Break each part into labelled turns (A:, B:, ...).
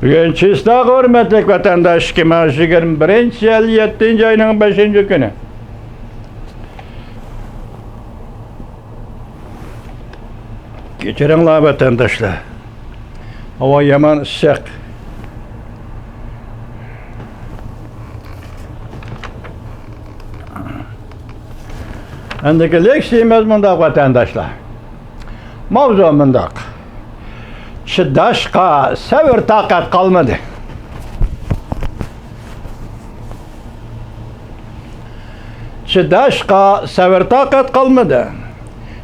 A: Bugün Çistak hürmetlik vatandaş ki 21. yıl 7. ayının 5. günü. Geçirinler vatandaşlar. Hava yaman sıcak. Endiki leksiyimiz mındak vatandaşlar. Mavzu mındak. Çıdaşka sevir takat kalmadı. Çıdaşka sevir takat kalmadı.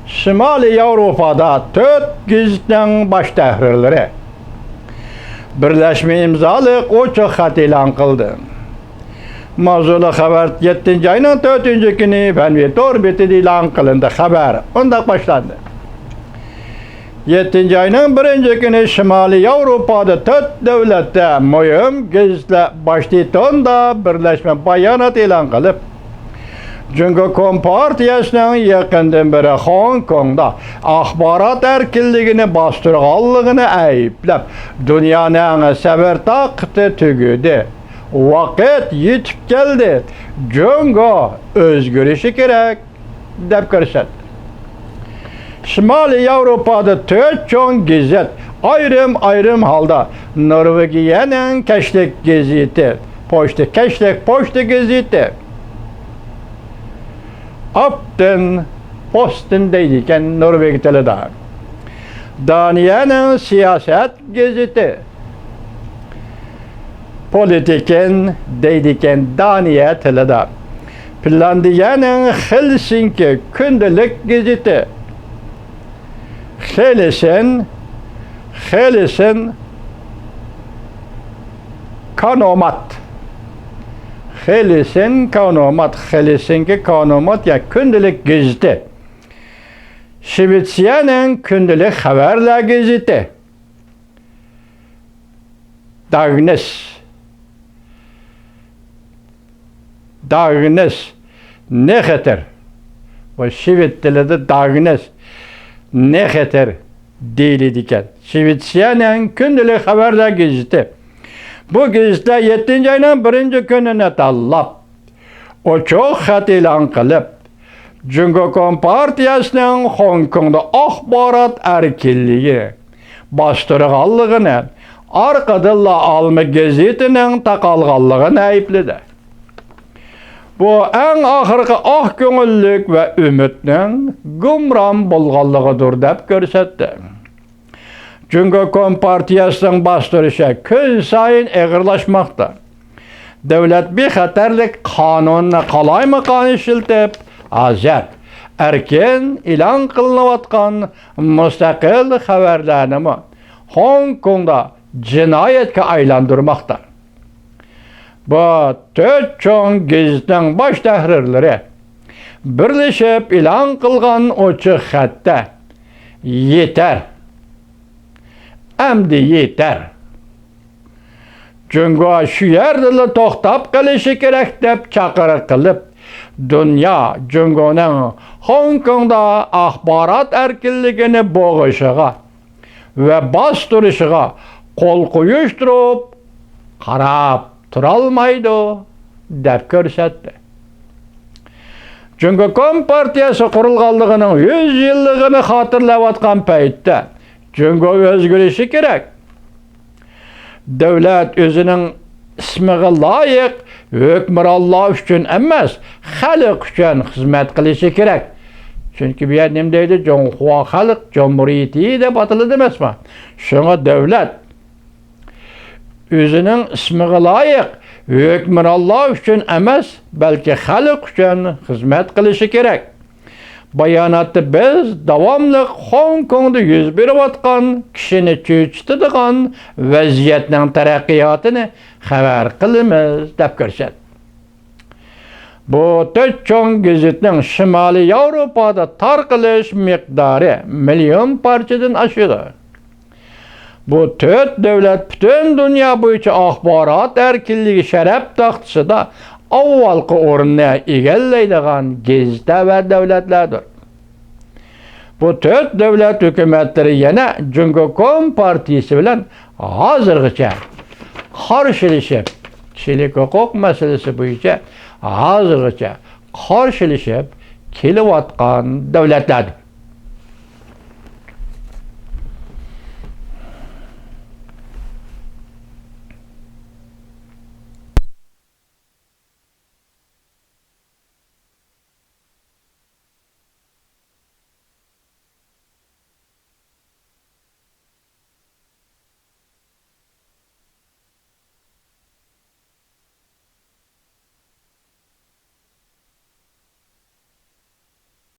A: Şimali Avrupa'da 4 gizden baş tahrirleri birleşme imzalık uçuk hat ilan kıldı. Mavzulu haber 7. ayının 4. günü ben ve Torbeti ilan kılındı haber. Ondan başlandı. 7. ayının 1. günü Şimali Avrupa'da 4 devlette mühim gizli başlaytığında birleşme bayanat ilan kılıp Çünkü Kompartiyasının yakından beri Hong Kong'da axbarat erkinliğini bastırğanlığını ayıplab dünyanın sever takıtı tügüdü. Vakit yetip geldi. Cungo özgürüşü gerek dep görüşet. Şimali Avrupa'da 4 çoğun gizet ayrım halda Norvegiyanın keşlik geziti, poçta geziti. Upton Post'undayken Norveç Tele'da. Daniyanın siyaset geziti. Politiken deydiken Daniya Tele'da. Finlandiya'nın Helsinki gündelik geziti. Helsin Kanomat. Helsinki Kanomat ya gündelik geziti. Şvetsiya'nın gündelik haberler geziti. Dagnes Nyheter. Ve Şvet dilinde Dagnes Nyheter dili diken. Şvetsiya'nın gündelik haberler geziti. Bu gezide 7. ayının 1. gününe tallap, o çok hat ilan kılıp, Çünkü Kompartiyasının Hong Kong'da axbarat erkinliği bastırğanlığını, arkadırla alma gezetinin takalğanlığını ayıpladı. Bu en ahırkı köngüllük ve ümitinin gumram bolğanlığıdır dep görsetti. Çünkü Kompartiyasının bastırışı gün sayın ağırlaşmakta. Devlet bir xatarlik kanununa qalaymakan işiltip, azat, erken ilan kılınavatkan müstakil haberlerini Hong Kong'da cinayetke aylandırmakta. Bu 4 çoğun gizden baş tahrirleri birleşip ilan kılgan uçuk hatta yeter. Emdi yeter. Çünkü şu yerde toxtab kalışı gerek dep çakırı kılıp dünya Cungo'nun Hong Kong'da axbarat erkinliğini boğuşuğa ve bastırışığa kol koyuşturup qarab turalmaydı dep görsetti. Çünkü Kompartiyası kurulğanlığının 100 yıllığını hatırlavatkan peytte Cungo özgürüşü gerek. Devlet özünün ismiga layık hükmürallah üçün emas, xalq üçün hizmet kılışı gerek. Çünkü bir yer nemdeydi, Jonghua Xalq Cumhuriyeti de batılı demesme. Şuna devlet özünün ismiga layık hükmürallah üçün emas, belki xalq üçün hizmet kılışı gerek. Bayanatı biz davamlı Hong Kong'da yüz beriyotgan kişini çöçtüdigan vaziyetning taraqqiyotini xabar qilamiz deb ko'rsat. Bu 4 çoğun gazetning Şimali Avrupa'da tarqalish miqdori milyon parchadan oshadi. Bu 4 devlet bütün dünya bo'yicha axborot erkinligi sharaf taxtisida avvalgi o'rinni egallaydigan gazeta ve devletlerdir. Bu 4 devlet hükümetleri yana Cungo Kompartiyası bilen hazırgıça qarshilashib, kishilik huquq masalasi bo'yicha hozirgacha qarshilashib kelayotgan davlatlardir.